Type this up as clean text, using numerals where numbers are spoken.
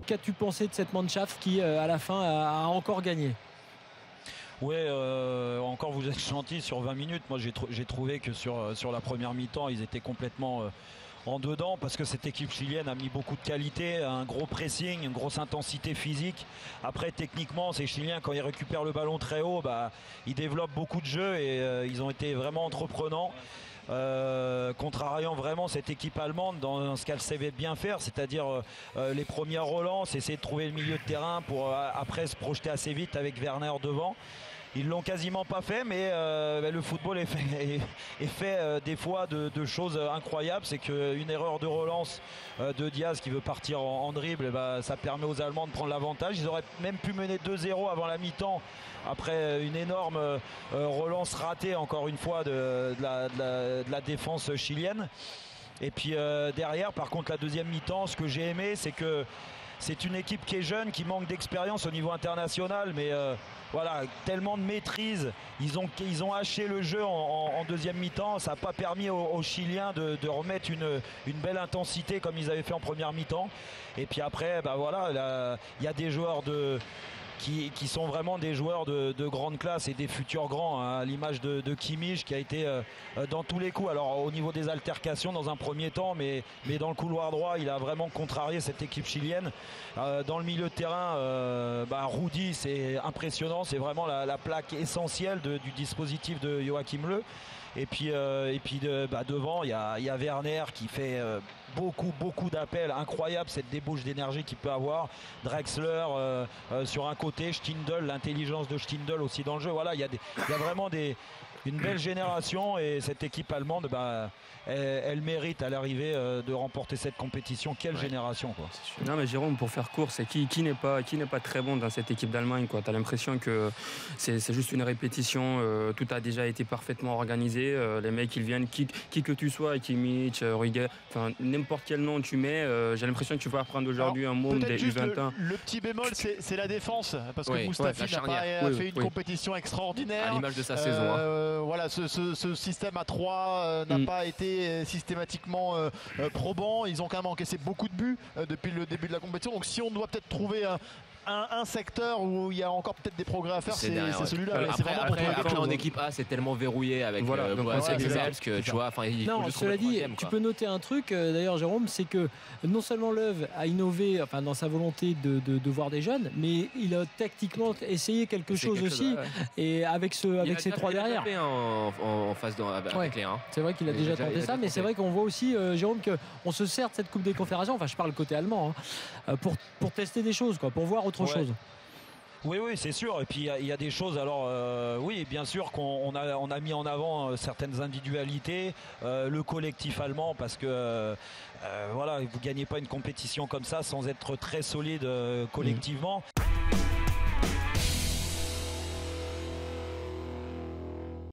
qu'as-tu pensé de cette Mannschaft qui, à la fin, a encore gagné? Ouais, encore vous êtes gentil sur 20 minutes. Moi, j'ai trouvé que sur la première mi-temps, ils étaient complètement en dedans parce que cette équipe chilienne a mis beaucoup de qualité, un gros pressing, une grosse intensité physique. Après, techniquement, ces Chiliens, quand ils récupèrent le ballon très haut, ils développent beaucoup de jeux et ils ont été vraiment entreprenants. Contrariant vraiment cette équipe allemande dans ce qu'elle savait bien faire, c'est-à-dire les premières relances, essayer de trouver le milieu de terrain pour après se projeter assez vite avec Werner devant. Ils l'ont quasiment pas fait, mais le football est fait des fois de choses incroyables. C'est qu'une erreur de relance de Diaz qui veut partir en dribble, ça permet aux Allemands de prendre l'avantage. Ils auraient même pu mener 2-0 avant la mi-temps après une énorme relance ratée encore une fois de la défense chilienne. Et puis derrière, par contre, la deuxième mi-temps, ce que j'ai aimé, c'est que c'est une équipe qui est jeune, qui manque d'expérience au niveau international, mais voilà, tellement de maîtrise. Ils ont haché le jeu en deuxième mi-temps. Ça n'a pas permis aux Chiliens de remettre une belle intensité comme ils avaient fait en première mi-temps. Et puis après, voilà, il y a des joueurs qui sont vraiment des joueurs de grande classe et des futurs grands, hein, à l'image de Kimmich qui a été dans tous les coups. Alors au niveau des altercations dans un premier temps, mais dans le couloir droit, il a vraiment contrarié cette équipe chilienne. Dans le milieu de terrain, Rudy, c'est impressionnant, c'est vraiment la plaque essentielle du dispositif de Joachim Löw. Et puis devant, il y a Werner qui fait beaucoup d'appels. Incroyable cette débauche d'énergie qu'il peut avoir. Drexler sur un côté, Stindl, l'intelligence de Stindl aussi dans le jeu. Voilà, il y a vraiment une belle génération et cette équipe allemande, elle mérite à l'arrivée de remporter cette compétition. Quelle génération, quoi. Non mais Jérôme, pour faire court, c'est qui n'est pas très bon dans cette équipe d'Allemagne, quoi. T'as l'impression que c'est juste une répétition, tout a déjà été parfaitement organisé. Les mecs ils viennent, qui que tu sois, Kimmich, Rudiger, enfin n'importe quel nom tu mets, j'ai l'impression que tu vas apprendre aujourd'hui un mot des U21. Le petit bémol, c'est la défense, parce que Mustafi n'a pas fait une compétition extraordinaire. À l'image de sa saison. Voilà, ce système à 3 n'a pas été systématiquement probant. Ils ont quand même encaissé beaucoup de buts depuis le début de la compétition. Donc si on doit peut-être trouver un secteur où il y a encore peut-être des progrès à faire, c'est celui-là. Après en équipe A, c'est tellement verrouillé avec que tu vois, non, cela dit, tu peux noter un truc d'ailleurs, Jérôme, c'est que non seulement Löw a innové dans sa volonté de voir des jeunes, mais il a tactiquement essayé quelque chose aussi, et avec ces trois derrière. Il a en face avec les 1. C'est vrai qu'il a déjà tenté ça, mais c'est vrai qu'on voit aussi, Jérôme, qu'on se sert de cette Coupe des Confédérations, je parle côté allemand, pour tester des choses, quoi, pour voir autre chose. Oui, c'est sûr. Et puis il y a des choses. Alors oui, bien sûr qu'on a mis en avant certaines individualités, le collectif allemand, parce que voilà, vous gagnez pas une compétition comme ça sans être très solide collectivement.